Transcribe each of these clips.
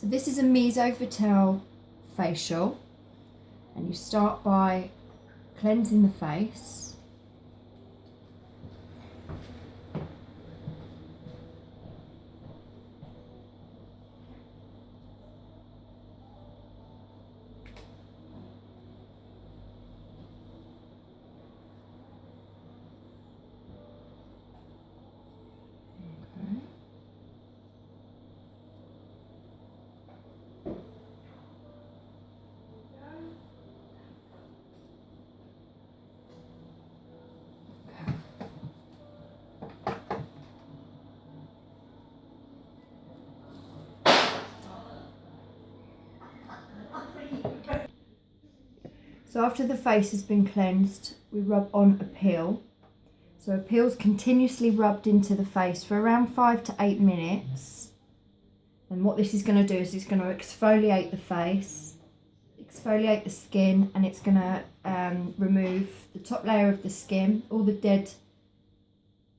So this is a Meso facial, and you start by cleansing the face. So after the face has been cleansed, we rub on a peel. So a peel's continuously rubbed into the face for around 5 to 8 minutes. And what this is going to do is it's going to exfoliate the face, exfoliate the skin, and it's going to remove the top layer of the skin, all the dead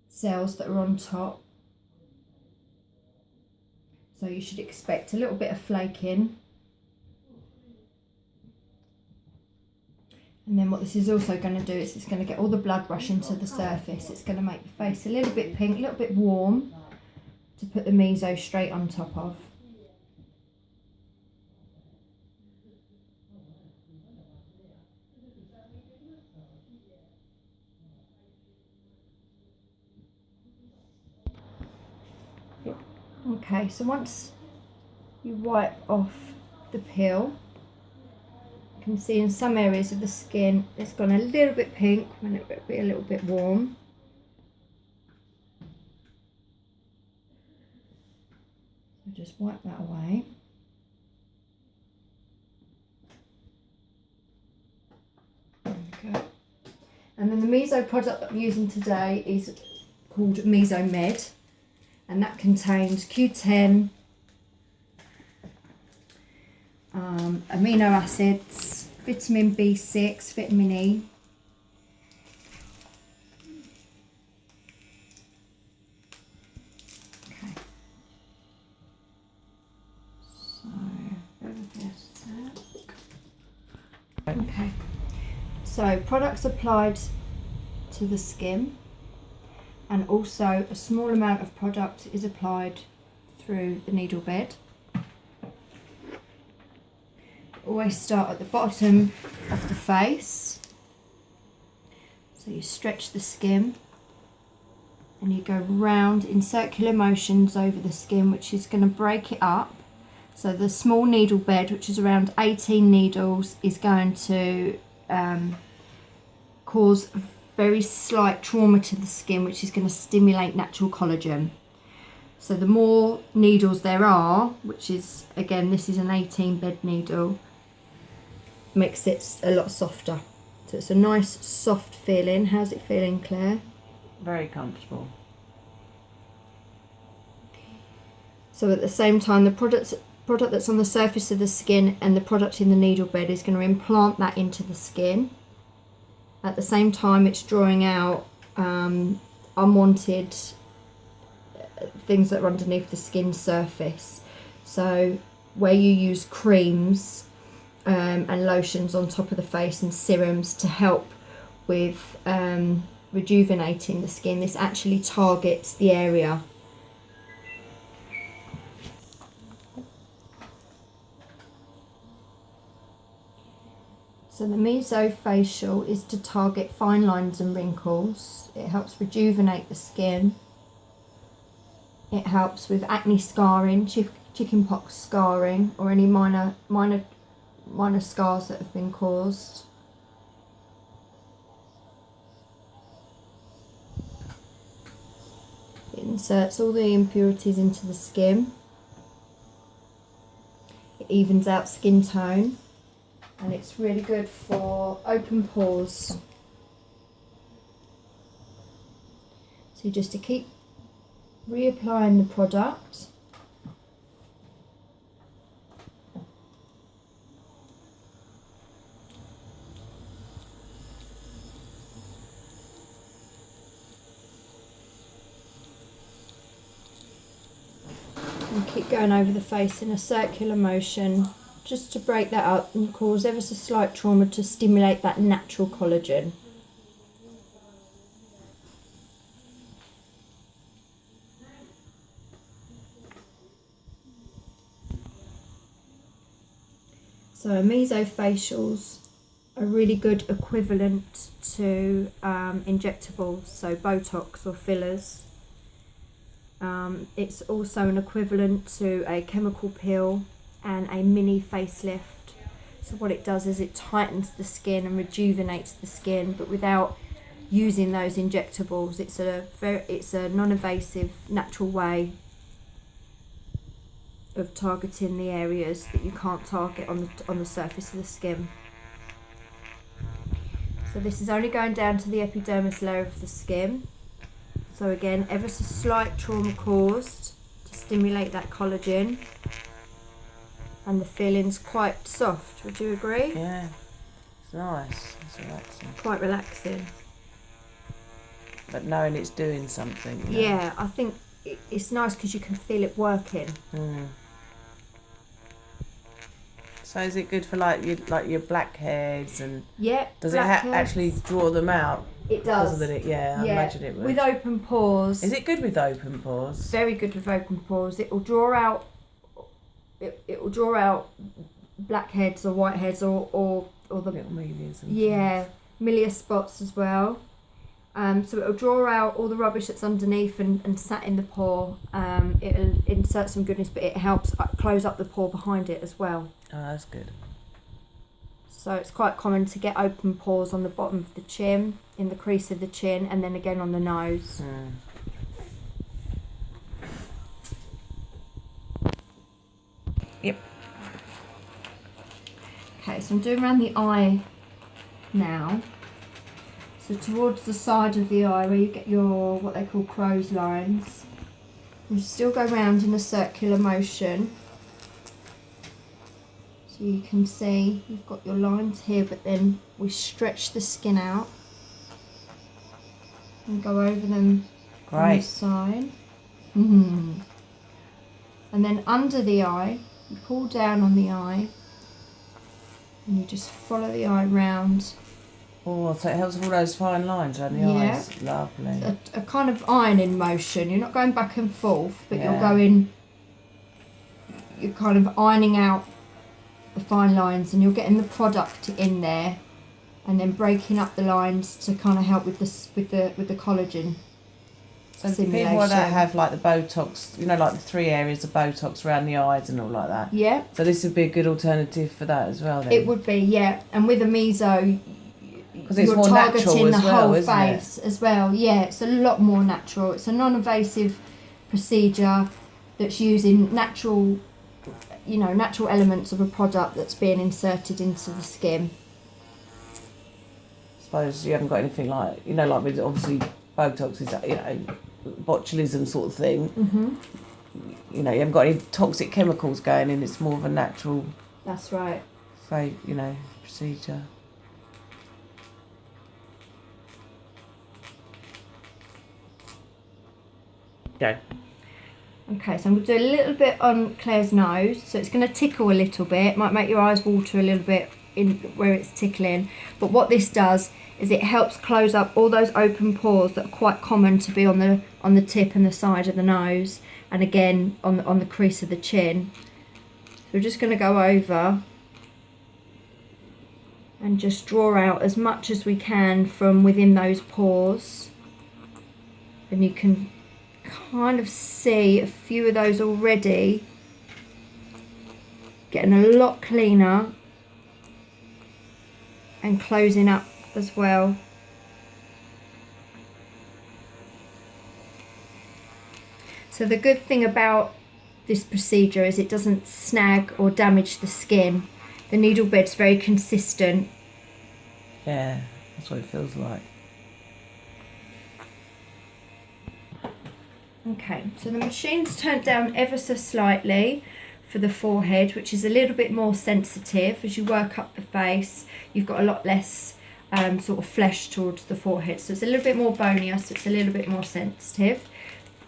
cells that are on top. So you should expect a little bit of flaking. And then what this is also going to do is it's going to get all the blood rushing to the surface. It's going to make the face a little bit pink, a little bit warm to put the Meso straight on top of. Okay, so once you wipe off the peel, you can see in some areas of the skin it's gone a little bit pink when it will be a little bit warm. So just wipe that away. There we go. And then the Meso product that I'm using today is called Meso Med, and that contains Q10, amino acids, vitamin B6, vitamin E. Okay. So, over this sec. Okay. So, products applied to the skin, and also a small amount of product is applied through the needle bed. Always start at the bottom of the face. So you stretch the skin and you go round in circular motions over the skin, which is going to break it up. So the small needle bed, which is around 18 needles, is going to cause very slight trauma to the skin, which is going to stimulate natural collagen. So the more needles there are, which is, again, this is an 18 bed needle, makes it a lot softer. So it's a nice soft feeling. How's it feeling, Claire? Very comfortable. So at the same time, the product that's on the surface of the skin and the product in the needle bed is going to implant that into the skin. At the same time, it's drawing out unwanted things that are underneath the skin surface. So where you use creams and lotions on top of the face and serums to help with rejuvenating the skin, this actually targets the area. So the Meso facial is to target fine lines and wrinkles. It helps rejuvenate the skin. It helps with acne scarring, chickenpox scarring, or any minor scars that have been caused. It inserts all the impurities into the skin. It evens out skin tone. And it's really good for open pores. So just to keep reapplying the product. And keep going over the face in a circular motion just to break that up and cause ever so slight trauma to stimulate that natural collagen. So mesofacials are really good equivalent to injectables, so Botox or fillers. It's also an equivalent to a chemical peel and a mini facelift. So what it does is it tightens the skin and rejuvenates the skin, but without using those injectables. It's a non-invasive, natural way of targeting the areas that you can't target on the surface of the skin. So this is only going down to the epidermis layer of the skin. So again, ever so slight trauma caused to stimulate that collagen. And the feeling's quite soft, would you agree? Yeah, it's nice, it's relaxing. Quite relaxing. But knowing it's doing something. You know? Yeah, I think it's nice because you can feel it working. Mm. So is it good for like your blackheads and? Yeah. Does it actually draw them out? It does. Because of I imagine it would. With open pores. Is it good with open pores? Very good with open pores. It will draw out. It will draw out blackheads or whiteheads or the little milias. milia spots as well. So it will draw out all the rubbish that's underneath and sat in the pore. It'll insert some goodness, but it helps close up the pore behind it as well. Oh, that's good. So it's quite common to get open pores on the bottom of the chin, in the crease of the chin, and then again on the nose. Mm. Yep. Okay, so I'm doing around the eye now. So towards the side of the eye where you get your, what they call crow's lines. You still go round in a circular motion. So you can see you've got your lines here, but then we stretch the skin out and go over them on the side. And then under the eye, you pull down on the eye and you just follow the eye round. Oh, so it helps with all those fine lines around the eyes. Lovely. A kind of ironing motion. You're not going back and forth, but you're kind of ironing out the fine lines, and you're getting the product in there and then breaking up the lines to kind of help with the collagen. So people that have like the Botox, like the 3 areas of Botox around the eyes and all like that. Yeah. So this would be a good alternative for that as well then. It would be, yeah. And with a meso, because it's you're more targeting natural the as well, whole isn't face as well. Yeah, it's a lot more natural. It's a non-invasive procedure that's using natural elements of a product that's being inserted into the skin. I suppose you haven't got anything like, like with obviously Botox is, botulism sort of thing. Mm-hmm. You haven't got any toxic chemicals going in. It's more of a natural. That's right. Procedure. Go. Okay, so I'm going to do a little bit on Claire's nose. So it's going to tickle a little bit. Might make your eyes water a little bit in where it's tickling. But what this does is it helps close up all those open pores that are quite common to be on the tip and the side of the nose, and again on the crease of the chin. So we're just going to go over and just draw out as much as we can from within those pores, and you can kind of see a few of those already getting a lot cleaner and closing up as well. So the good thing about this procedure is it doesn't snag or damage the skin. The needle bed's very consistent. Yeah, that's what it feels like. Okay, so the machine's turned down ever so slightly for the forehead, which is a little bit more sensitive. As you work up the face, you've got a lot less sort of flesh towards the forehead, so it's a little bit more bonier, so it's a little bit more sensitive.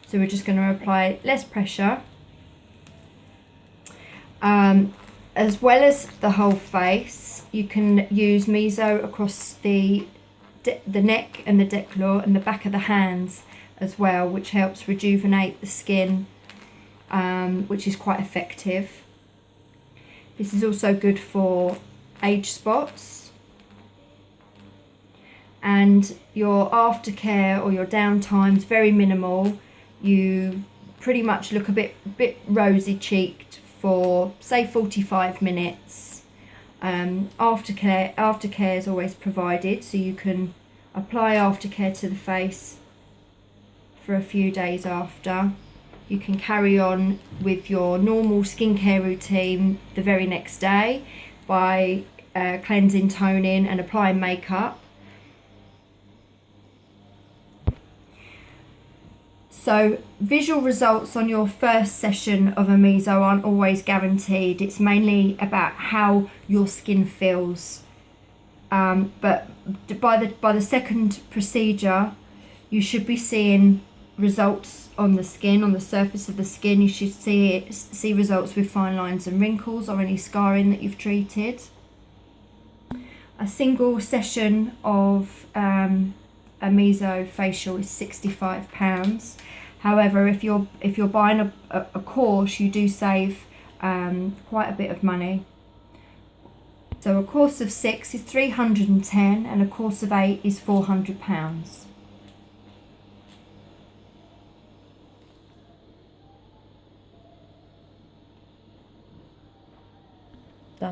So we're just going to apply less pressure As well as the whole face, you can use Meso across the neck and the décolleté and the back of the hands as well, which helps rejuvenate the skin, which is quite effective. This is also good for age spots. And your aftercare or your downtime is very minimal. You pretty much look a bit rosy cheeked for say 45 minutes. Aftercare is always provided, so you can apply aftercare to the face for a few days after. You can carry on with your normal skincare routine the very next day by cleansing, toning and applying makeup. So visual results on your first session of a Meso aren't always guaranteed. It's mainly about how your skin feels. But by the second procedure, you should be seeing results on the skin, on the surface of the skin. You should see results with fine lines and wrinkles or any scarring that you've treated. A single session of a Meso facial is £65. However, if you're buying a course, you do save quite a bit of money. So a course of 6 is £310 and a course of 8 is £400.